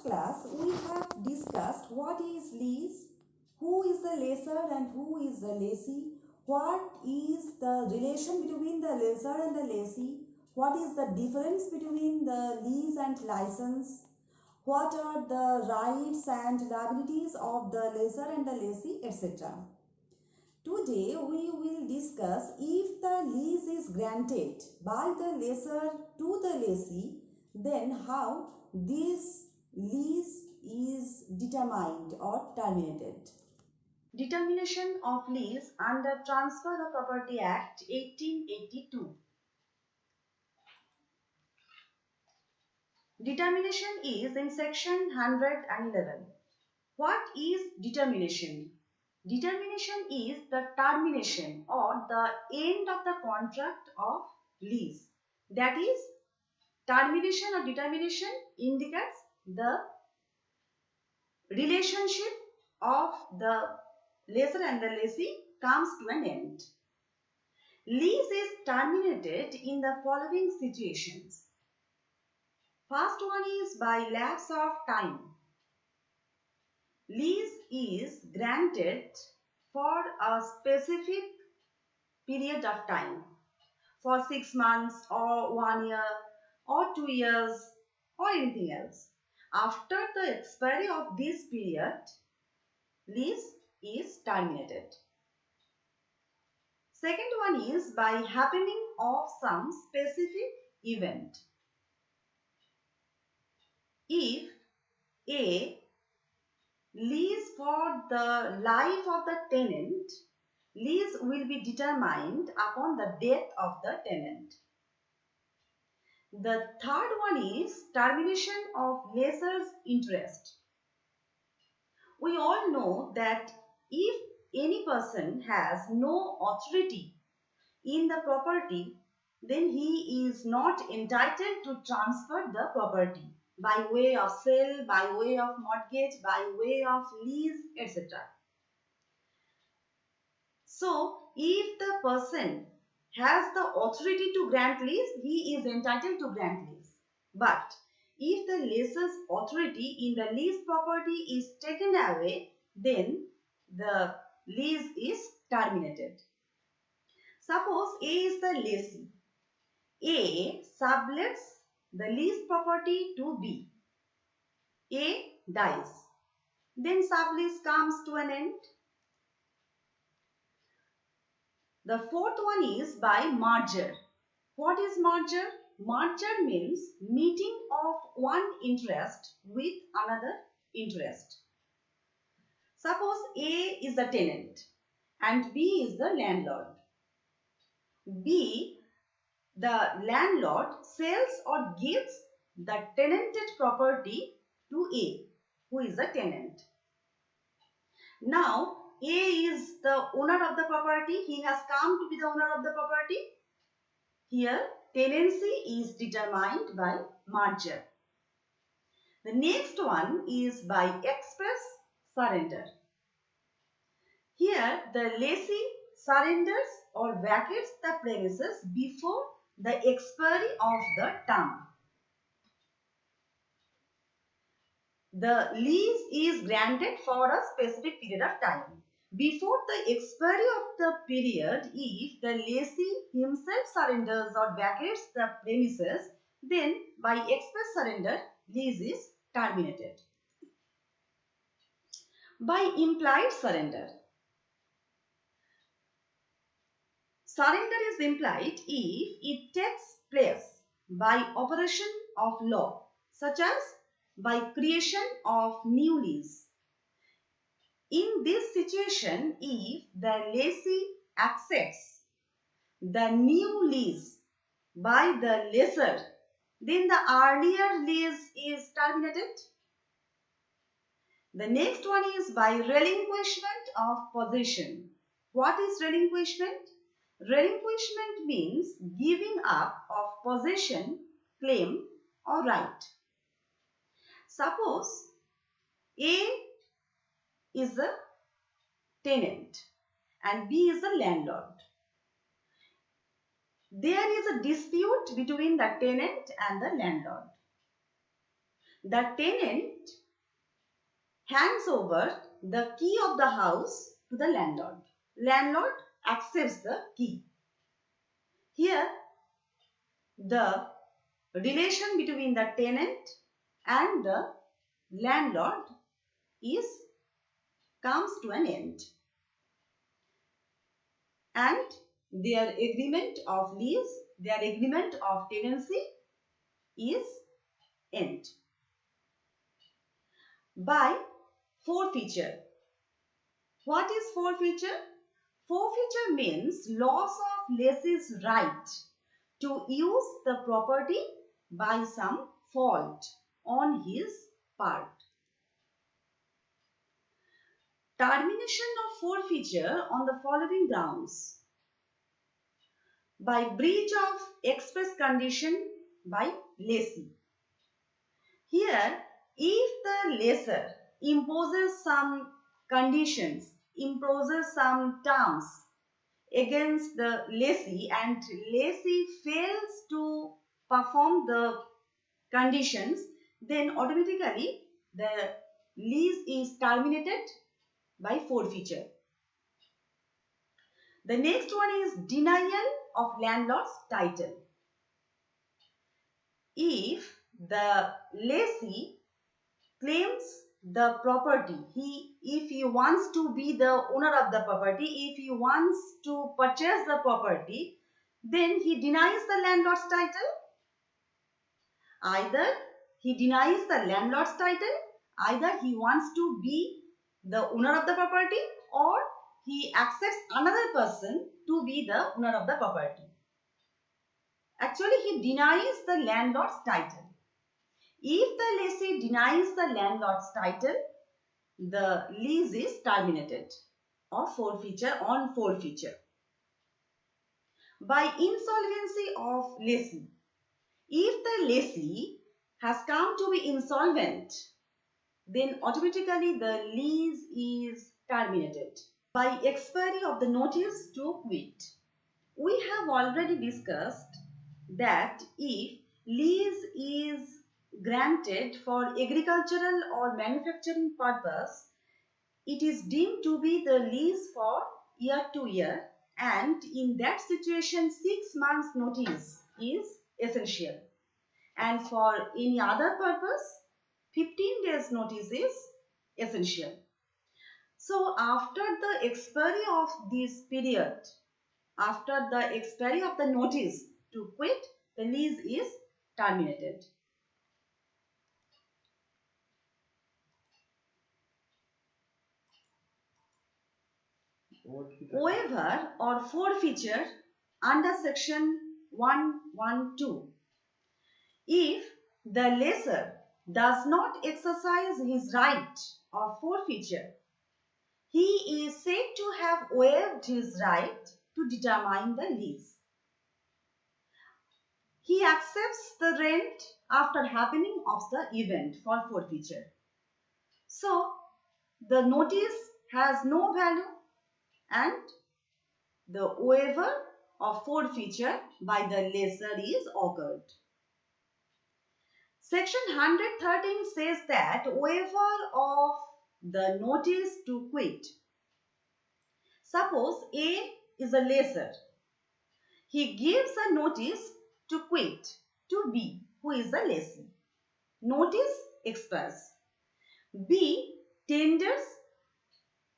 class, we have discussed what is lease, who is the lessor and who is the lessee, what is the relation between the lessor and the lessee, what is the difference between the lease and license, what are the rights and liabilities of the lessor and the lessee, etc. Today we will discuss if the lease is granted by the lessor to the lessee, then how this lease is determined or terminated. Determination of lease under Transfer of Property Act 1882. Determination is in section 111. What is determination? Determination is the termination or the end of the contract of lease. That is, termination or determination indicates the relationship of the lessor and the lessee comes to an end. Lease is terminated in the following situations. First one is by lapse of time. Lease is granted for a specific period of time, for 6 months or 1 year or 2 years or anything else. After the expiry of this period, lease is terminated. Second one is by happening of some specific event. If A, lease for the life of the tenant, lease will be determined upon the death of the tenant. The third one is termination of lessor's interest. We all know that if any person has no authority in the property, then he is not entitled to transfer the property by way of sale, by way of mortgage, by way of lease, etc. So, if the person has the authority to grant lease, he is entitled to grant lease. But if the lessor's authority in the lease property is taken away, then the lease is terminated. Suppose A is the lessee. A sublets the lease property to B. A dies. Then sublease comes to an end. The fourth one is by merger. What is merger? Merger means meeting of one interest with another interest. Suppose A is the tenant and B is the landlord. B, the landlord, sells or gives the tenanted property to A, who is the tenant. Now, A is the owner of the property. He has come to be the owner of the property. Here, tenancy is determined by merger. The next one is by express surrender. Here, the lessee surrenders or vacates the premises before the expiry of the term. The lease is granted for a specific period of time. Before the expiry of the period, if the lessee himself surrenders or vacates the premises, then by express surrender, lease is terminated. By implied surrender. Surrender is implied if it takes place by operation of law, such as by creation of new lease. In this situation, if the lessee accepts the new lease by the lessor, then the earlier lease is terminated. The next one is by relinquishment of possession. What is relinquishment? Relinquishment means giving up of possession, claim or right. Suppose A is a tenant and B is a landlord. There is a dispute between the tenant and the landlord. The tenant hands over the key of the house to the landlord. Landlord accepts the key. Here, the relation between the tenant and the landlord comes to an end, and their agreement of lease, their agreement of tenancy is end. By forfeiture. What is forfeiture? Forfeiture means loss of lessee's right to use the property by some fault on his part. Termination of forfeiture on the following grounds: by breach of express condition by lessee. Here, if the lessor imposes some conditions, imposes some terms against the lessee, and lessee fails to perform the conditions, then automatically the lease is terminated by forfeiture. The next one is denial of landlord's title. If the lessee claims the property, if he wants to be the owner of the property, if he wants to purchase the property, then he denies the landlord's title. Either he denies the landlord's title, either he wants to be the owner of the property, or he accepts another person to be the owner of the property. Actually, he denies the landlord's title. If the lessee denies the landlord's title, the lease is terminated or forfeiture on forfeiture. By insolvency of lessee. If the lessee has come to be insolvent, then automatically the lease is terminated. By expiry of the notice to quit. We have already discussed that if lease is granted for agricultural or manufacturing purpose, it is deemed to be the lease for year to year, and in that situation 6 months notice is essential, and for any other purpose 15 days notice is essential. So after the expiry of this period, after the expiry of the notice to quit, the lease is terminated. Waiver or forfeiture under section 112. If the lessor does not exercise his right of forfeiture, he is said to have waived his right to determine the lease. He accepts the rent after happening of the event for forfeiture. So, the notice has no value and the waiver of forfeiture by the lessor is occurred. Section 113 says that waiver of the notice to quit. Suppose A is a lessor. He gives a notice to quit to B, who is the lessee. Notice expires. B tenders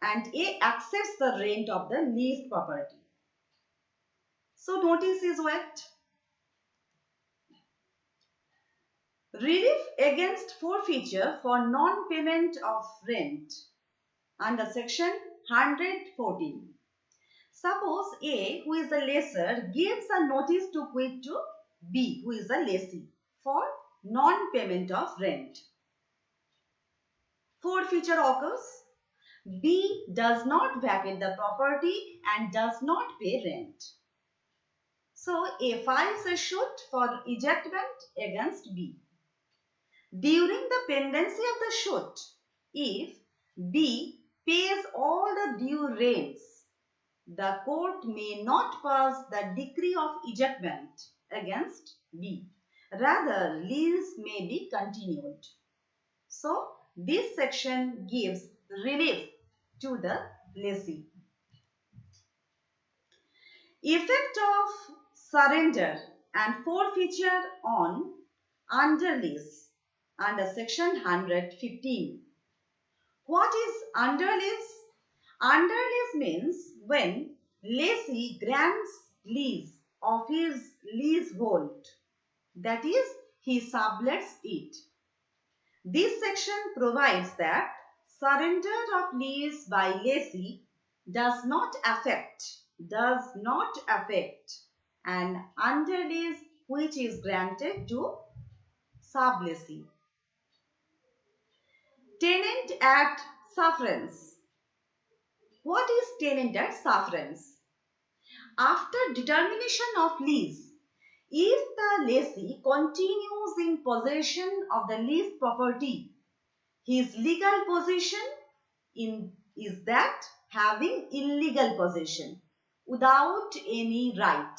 and A accepts the rent of the leased property. So notice is waived. Relief against forfeiture for non-payment of rent under section 114. Suppose A, who is the lessor, gives a notice to quit to B, who is the lessee, for non-payment of rent. Forfeiture occurs. B does not vacate the property and does not pay rent. So A files a suit for ejectment against B. During the pendency of the suit, if B pays all the due rents, the court may not pass the decree of ejectment against B. Rather, lease may be continued. So this section gives relief to the lessee. Effect of surrender and forfeiture on underlease under section 115. What is underlease? Underlease means when lessee grants lease of his leasehold, that is, he sublets it. This section provides that surrender of lease by lessee does not affect an underlease which is granted to sublessee. Tenant at sufferance. What is tenant at sufferance? After determination of lease, if the lessee continues in possession of the leased property, his legal position is that having illegal possession without any right.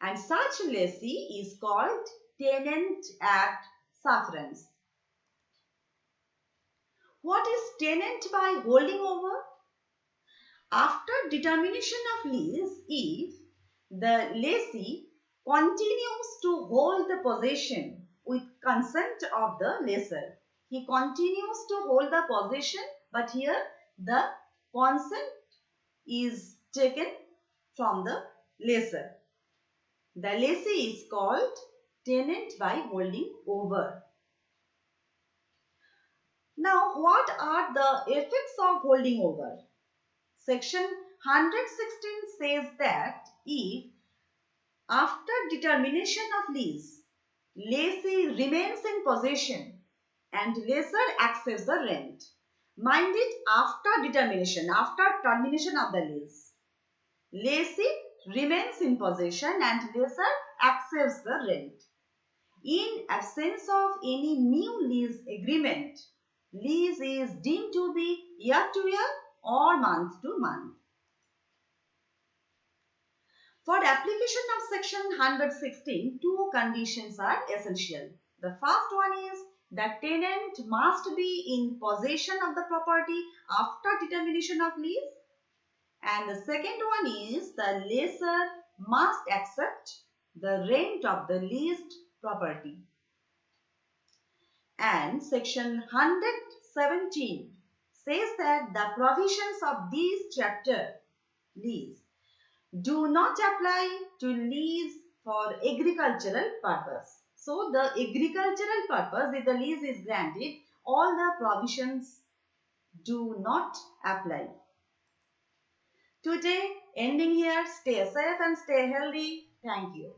And such lessee is called tenant at sufferance. What is tenant by holding over? After determination of lease, if the lessee continues to hold the possession with consent of the lessor, he continues to hold the possession, but here the consent is taken from the lessor. The lessee is called tenant by holding over. Now, what are the effects of holding over? Section 116 says that if after determination of lease, lessee remains in possession and lessor accepts the rent. Mind it, after termination of the lease, lessee remains in possession and lessor accepts the rent. In absence of any new lease agreement, lease is deemed to be year to year or month to month. For application of section 116, two conditions are essential. The first one is that tenant must be in possession of the property after determination of lease. And the second one is the lessor must accept the rent of the leased property. And section 117 says that the provisions of this chapter, lease, do not apply to lease for agricultural purpose. So the agricultural purpose, if the lease is granted, all the provisions do not apply. Today, ending here. Stay safe and stay healthy. Thank you.